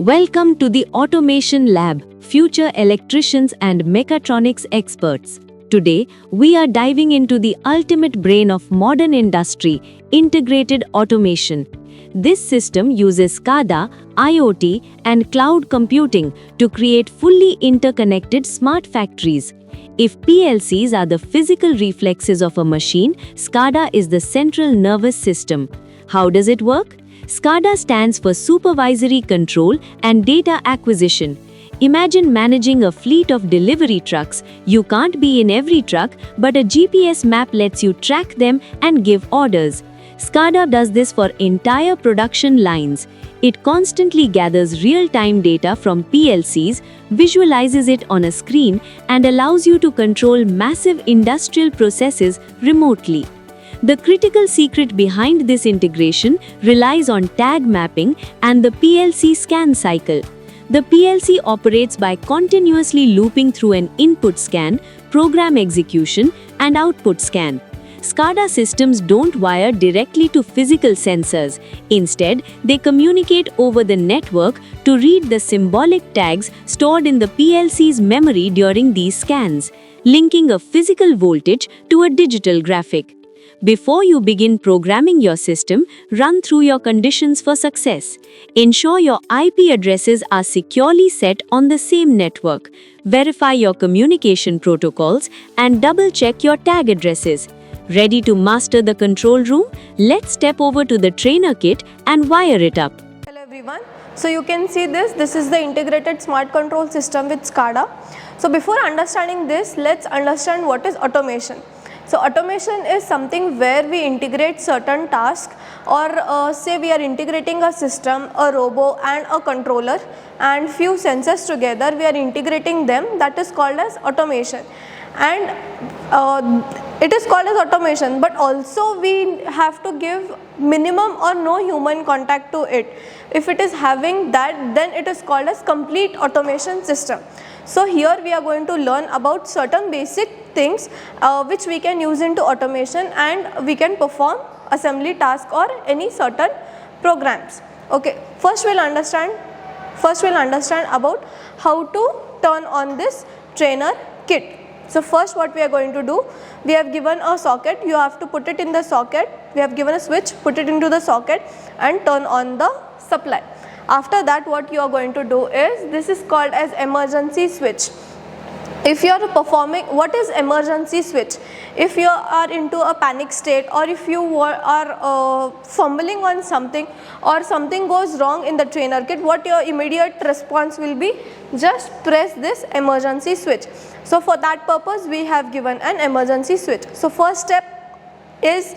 Welcome to the Automation Lab, future electricians and mechatronics experts. Today, we are diving into the ultimate brain of modern industry, integrated automation. This system uses SCADA, IoT, and cloud computing to create fully interconnected smart factories. If PLCs are the physical reflexes of a machine, SCADA is the central nervous system. How does it work? SCADA stands for Supervisory Control and Data Acquisition. Imagine managing a fleet of delivery trucks. You can't be in every truck, but a GPS map lets you track them and give orders. SCADA does this for entire production lines. It constantly gathers real-time data from PLCs, visualizes it on a screen, and allows you to control massive industrial processes remotely. The critical secret behind this integration relies on tag mapping and the PLC scan cycle. The PLC operates by continuously looping through an input scan, program execution, and output scan. SCADA systems don't wire directly to physical sensors. Instead, they communicate over the network to read the symbolic tags stored in the PLC's memory during these scans, linking a physical voltage to a digital graphic. Before you begin programming your system, run through your conditions for success. Ensure your IP addresses are securely set on the same network. Verify your communication protocols and double-check your tag addresses. Ready to master the control room? Let's step over to the trainer kit and wire it up. Hello everyone. So you can see this is the integrated smart control system with SCADA. So before understanding this, let's understand what is automation. So automation is something where we integrate certain tasks, or say we are integrating a system, a robo and a controller and few sensors together. We are integrating them. That is called as automation. And it is called as automation, but also we have to give minimum or no human contact to it. If it is having that, then it is called as complete automation system. So here we are going to learn about certain basic things which we can use into automation, and we can perform assembly task or any certain programs. Okay, first we'll understand about how to turn on this trainer kit. So first what we are going to do, we have given a socket, you have to put it in the socket. We have given a switch, put it into the socket and turn on the supply. After that, what you are going to do is, this is called as emergency switch. If you are performing, what is emergency switch? If you are into a panic state, or if you are fumbling on something, or something goes wrong in the trainer kit, what your immediate response will be? Just press this emergency switch. So for that purpose, we have given an emergency switch. So first step is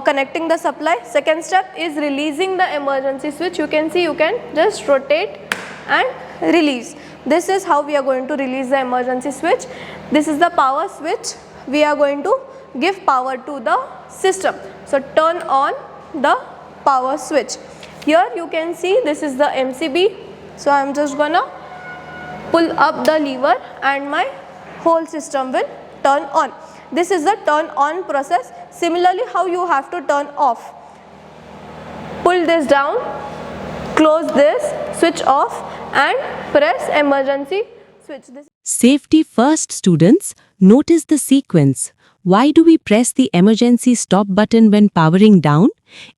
connecting the supply. Second step is releasing the emergency switch. You can see, you can just rotate and release. This is how we are going to release the emergency switch. This is the power switch. We are going to give power to the system. So turn on the power switch. Here you can see, this is the MCB. So I am just gonna pull up the lever and my whole system will turn on. This is the turn on process. Similarly, how you have to turn off. Pull this down, close this, switch off and press emergency switch. Safety first, students. Notice the sequence. Why do we press the emergency stop button when powering down?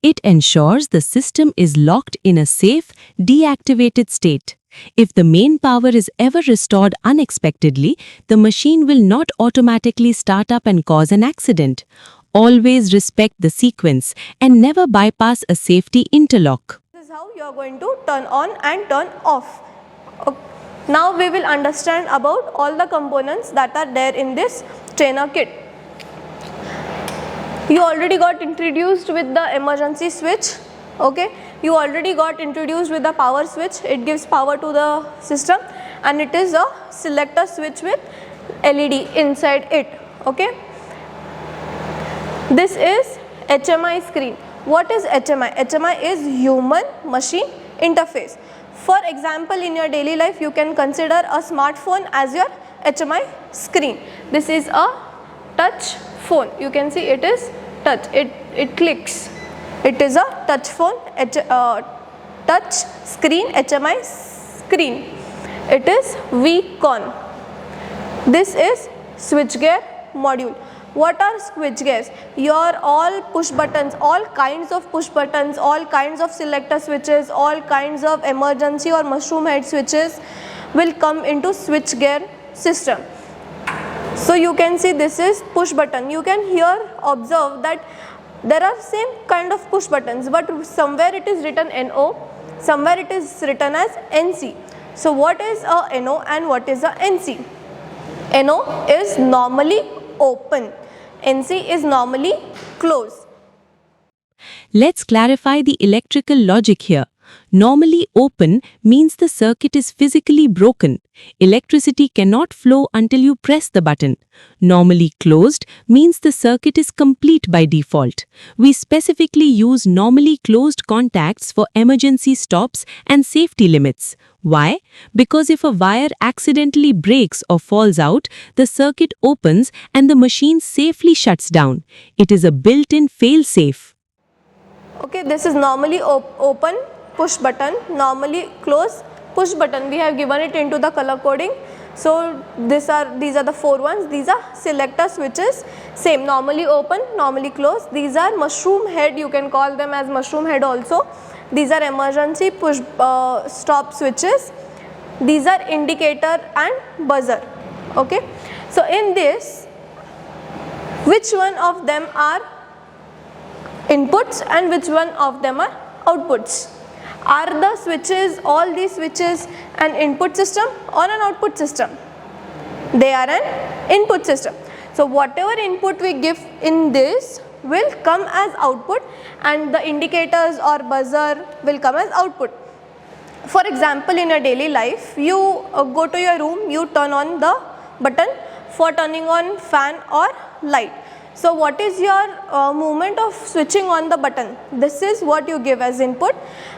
It ensures the system is locked in a safe, deactivated state. If the main power is ever restored unexpectedly, the machine will not automatically start up and cause an accident. Always respect the sequence and never bypass a safety interlock. This is how you are going to turn on and turn off. Okay. Now we will understand about all the components that are there in this trainer kit. You already got introduced with the emergency switch. Okay, you already got introduced with the power switch. It gives power to the system, and it is a selector switch with LED inside it. Okay, this is HMI screen. What is HMI? HMI is human machine interface. For example, in your daily life, you can consider a smartphone as your HMI screen. This is a touch phone. You can see it is touch. It clicks. It is a touch phone touch screen, HMI screen. It is VCon. This is switchgear module. What are switchgears? Your all push buttons, all kinds of push buttons, all kinds of selector switches, all kinds of emergency or mushroom head switches will come into switchgear system. So you can see this is push button. You can here observe that there are same kind of push buttons, but somewhere it is written NO, somewhere it is written as NC. So what is a NO and what is a NC? NO is normally open, NC is normally closed. Let's clarify the electrical logic here. Normally open means the circuit is physically broken. Electricity cannot flow until you press the button. Normally closed means the circuit is complete by default. We specifically use normally closed contacts for emergency stops and safety limits. Why? Because if a wire accidentally breaks or falls out, the circuit opens and the machine safely shuts down. It is a built-in fail-safe. Okay, this is normally open push button, normally close push button. We have given it into the color coding. So these are the four ones. These are selector switches, same, normally open, normally close. These are mushroom head, you can call them as mushroom head also. These are emergency push stop switches. These are indicator and buzzer. Okay, so in this, which one of them are inputs and which one of them are outputs? Are the switches, all these switches, an input system or an output system? They are an input system. So whatever input we give in this will come as output, and the indicators or buzzer will come as output. For example, in your daily life, you go to your room, you turn on the button for turning on fan or light. So what is your movement of switching on the button? This is what you give as input,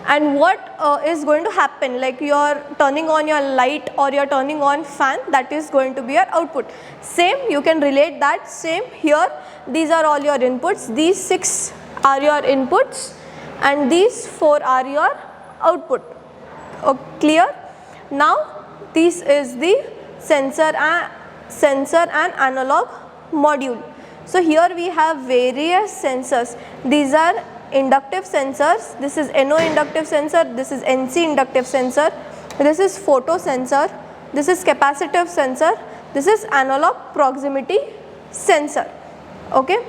and what is going to happen, like you are turning on your light or you are turning on fan, that is going to be your output. Same, you can relate that same here. These are all your inputs, these 6 are your inputs and these 4 are your output. Clear? Now this is the sensor and analog module. So here we have various sensors. These are inductive sensors. This is NO inductive sensor. This is NC inductive sensor. This is photo sensor. This is capacitive sensor. This is analog proximity sensor. Okay.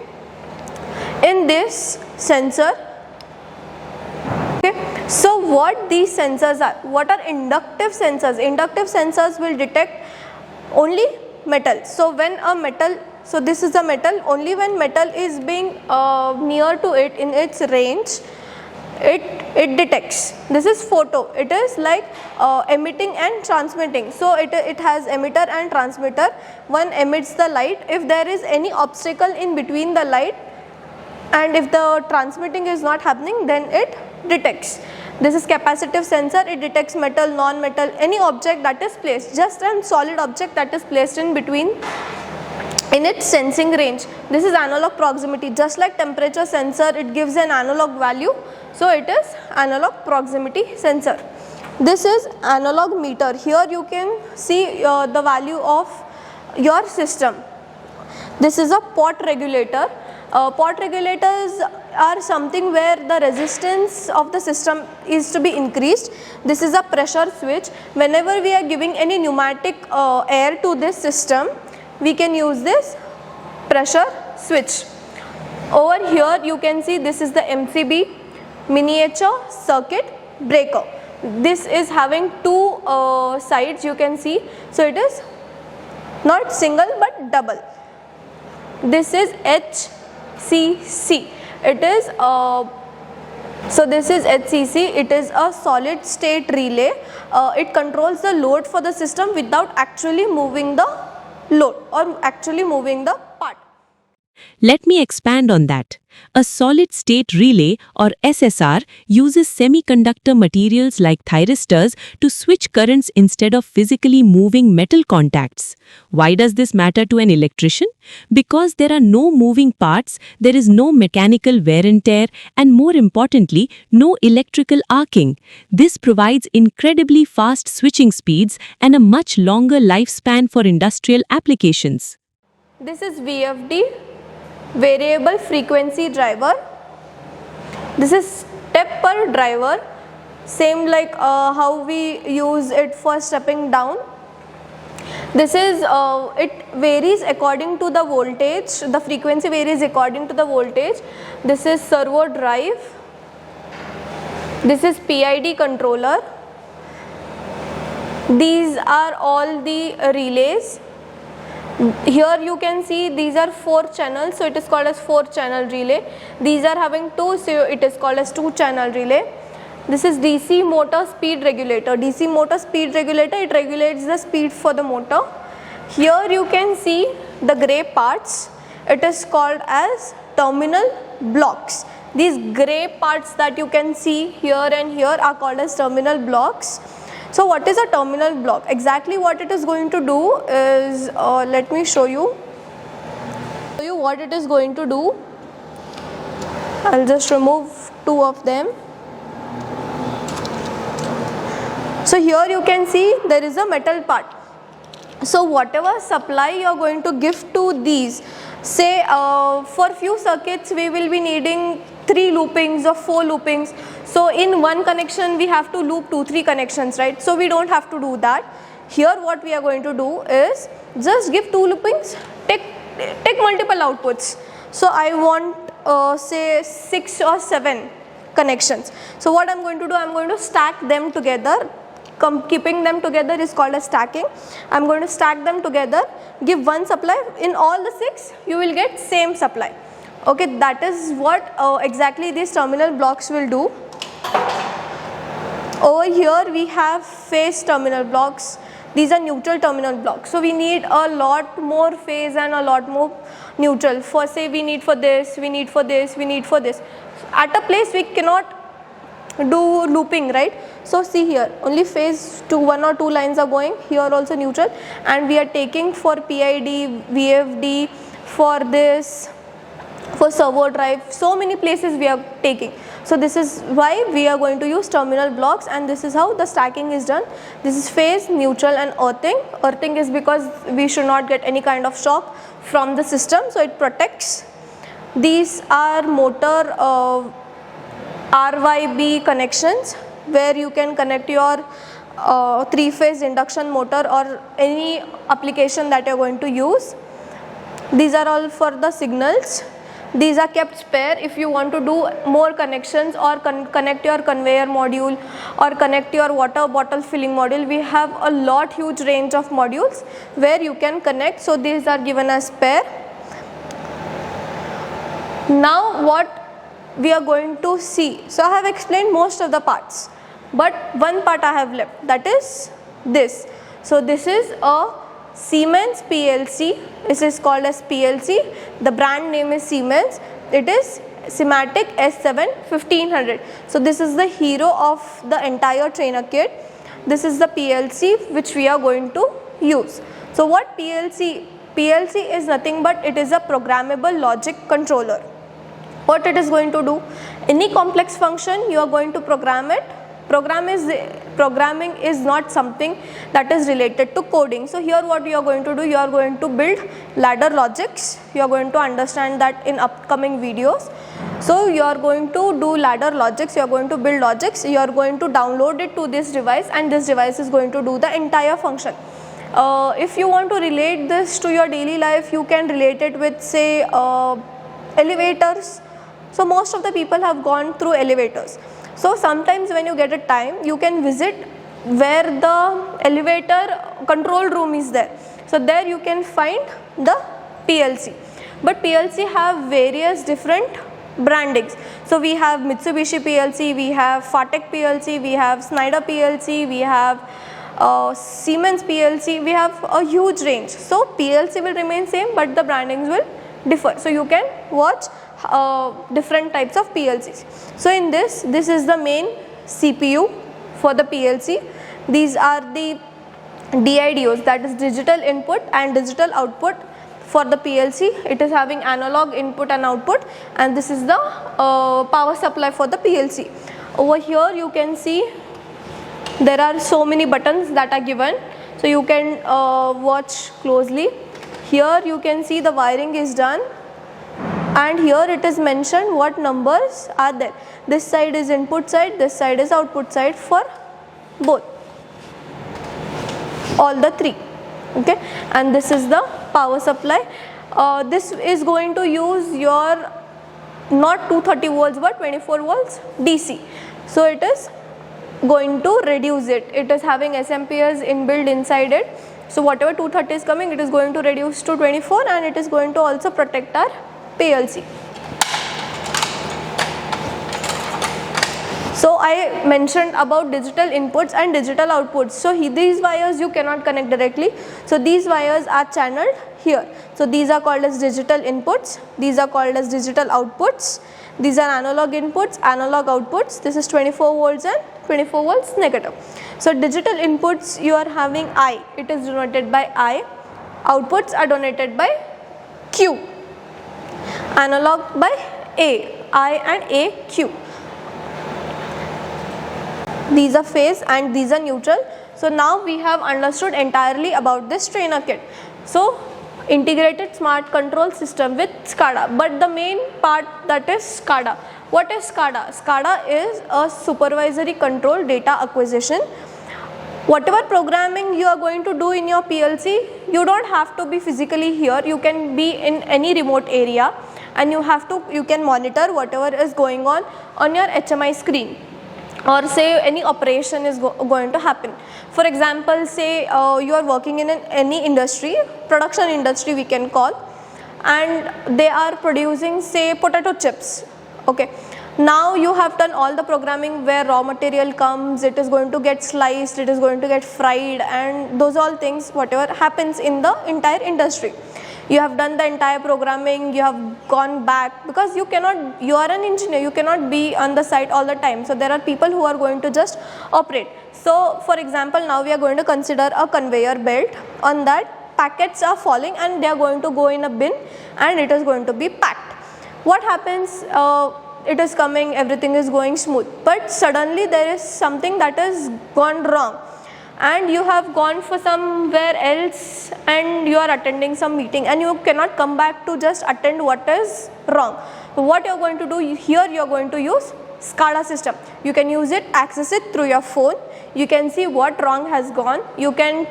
In this sensor, okay. So what these sensors are? What are inductive sensors? Inductive sensors will detect only metal. So when a metal, so this is a metal, only when metal is being near to it in its range, it detects. This is photo, it is like emitting and transmitting. So it has emitter and transmitter. One emits the light. If there is any obstacle in between the light and if the transmitting is not happening, then it detects. This is capacitive sensor. It detects metal, non-metal, any object that is placed, just a solid object that is placed in between in its sensing range. This is analog proximity. Just like temperature sensor, it gives an analog value. So it is analog proximity sensor. This is analog meter. Here you can see the value of your system. This is a pot regulator. Pot regulators are something where the resistance of the system is to be increased. This is a pressure switch. Whenever we are giving any pneumatic air to this system, we can use this pressure switch. Over here you can see this is the MCB, miniature circuit breaker. This is having 2 sides, you can see. So it is not single but double. This is HCC. It is so this is HCC. It is a solid state relay. It controls the load for the system without actually moving the load or actually moving the part. Let me expand on that. A solid-state relay, or SSR, uses semiconductor materials like thyristors to switch currents instead of physically moving metal contacts. Why does this matter to an electrician? Because there are no moving parts, there is no mechanical wear and tear, and more importantly, no electrical arcing. This provides incredibly fast switching speeds and a much longer lifespan for industrial applications. This is VFD, variable frequency driver. This is stepper driver, same like how we use it for stepping down. This is, it varies according to the voltage, the frequency varies according to the voltage. This is servo drive. This is PID controller. These are all the relays. Here you can see these are 4 channels, so it is called as 4-channel relay. These are having 2, so it is called as 2-channel relay. This is DC motor speed regulator. DC motor speed regulator, it regulates the speed for the motor. Here you can see the gray parts. It is called as terminal blocks. These gray parts that you can see here and here are called as terminal blocks. So what is a terminal block? Exactly what it is going to do is, let me show you what it is going to do. I'll just remove 2 of them. So here you can see there is a metal part. So whatever supply you are going to give to these, say for few circuits we will be needing 3 loopings or 4 loopings. So in one connection we have to loop 2-3 connections, right? So we don't have to do that. Here what we are going to do is just give 2 loopings, take multiple outputs. So I want say 6 or 7 connections. So what I'm going to do, I'm going to stack them together. Keeping them together is called as stacking. I'm going to stack them together, give one supply. In all the 6 you will get same supply. Okay, that is what exactly these terminal blocks will do. Over here we have phase terminal blocks. These are neutral terminal blocks. So we need a lot more phase and a lot more neutral. For say we need for this, we need for this, we need for this. At a place we cannot do looping, right? So see here, only phase 1 or 2 lines are going, here also neutral, and we are taking for PID, VFD, for this, for servo drive, so many places we are taking. So this is why we are going to use terminal blocks, and this is how the stacking is done. This is phase, neutral and earthing. Earthing is because we should not get any kind of shock from the system, so it protects. These are motor RYB connections, where you can connect your 3-phase induction motor or any application that you are going to use. These are all for the signals. These are kept spare if you want to do more connections or connect your conveyor module or connect your water bottle filling module. We have a huge range of modules where you can connect, so these are given as spare. Now what we are going to see, so I have explained most of the parts, but one part I have left, that is this. So this is a Siemens PLC. This is called as PLC. The brand name is Siemens. It is Simatic S7 1500. So this is the hero of the entire trainer kit. This is the PLC which we are going to use. So what PLC? PLC is nothing but it is a programmable logic controller. What it is going to do? Any complex function you are going to program it. Programming is not something that is related to coding. So here what you are going to do, you are going to build ladder logics. You are going to understand that in upcoming videos. So you are going to do ladder logics, you are going to build logics, you are going to download it to this device, and this device is going to do the entire function. If you want to relate this to your daily life, you can relate it with say elevators. So most of the people have gone through elevators. So sometimes when you get a time, you can visit where the elevator control room is there. So there you can find the PLC. But PLC have various different brandings. So we have Mitsubishi PLC, we have Fatec PLC, we have Schneider PLC, we have Siemens PLC, we have a huge range. So PLC will remain same, but the brandings will differ. So you can watch different types of PLCs. So in this is the main CPU for the PLC. These are the DIDOs, that is digital input and digital output for the PLC. It is having analog input and output, and this is the power supply for the PLC. Over here you can see there are so many buttons that are given, so you can watch closely. Here you can see the wiring is done, and here it is mentioned what numbers are there. This side is input side, this side is output side for both, all the three. Okay, and this is the power supply. This is going to use your not 230 volts but 24 volts DC. So it is going to reduce it. It is having SMPS inbuilt inside it. So whatever 230 is coming, it is going to reduce to 24, and it is going to also protect our PLC. So I mentioned about digital inputs and digital outputs. So these wires you cannot connect directly. So these wires are channeled here. So these are called as digital inputs. These are called as digital outputs. These are analog inputs, analog outputs. This is 24 volts and 24 volts negative. So digital inputs you are having I. It is denoted by I. Outputs are denoted by Q. Analog by A. I and A, Q. These are phase and these are neutral. So now we have understood entirely about this trainer kit. So integrated smart control system with SCADA, but the main part, that is SCADA. What is SCADA? SCADA is a supervisory control data acquisition. Whatever programming you are going to do in your PLC, you don't have to be physically here. You can be in any remote area, and you can monitor whatever is going on your HMI screen, or say any operation is going to happen. For example, say you are working in any industry, production industry we can call, and they are producing say potato chips. Okay, now you have done all the programming where raw material comes, it is going to get sliced, it is going to get fried, and those all things whatever happens in the entire industry. You have done the entire programming, you have gone back, because you are an engineer, you cannot be on the site all the time. So there are people who are going to just operate. So for example, now we are going to consider a conveyor belt. On that, packets are falling and they are going to go in a bin, and it is going to be packed. What happens? It is coming, everything is going smooth, but suddenly there is something that has gone wrong, and you have gone for somewhere else and you are attending some meeting, and you cannot come back to just attend what is wrong. So what you are going to do here, you are going to use SCADA system. You can use it, access it through your phone. You can see what wrong has gone. You can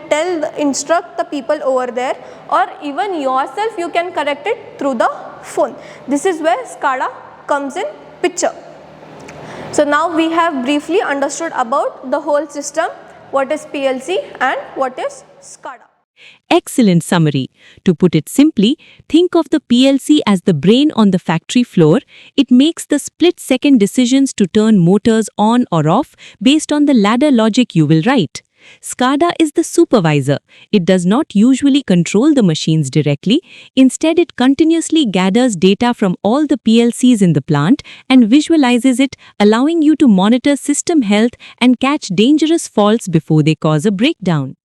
instruct the people over there, or even yourself you can correct it through the phone. This is where SCADA comes in picture. So now we have briefly understood about the whole system, what is PLC and what is SCADA. Excellent summary. To put it simply, think of the PLC as the brain on the factory floor. It makes the split-second decisions to turn motors on or off based on the ladder logic you will write. SCADA is the supervisor. It does not usually control the machines directly. Instead, it continuously gathers data from all the PLCs in the plant and visualizes it, allowing you to monitor system health and catch dangerous faults before they cause a breakdown.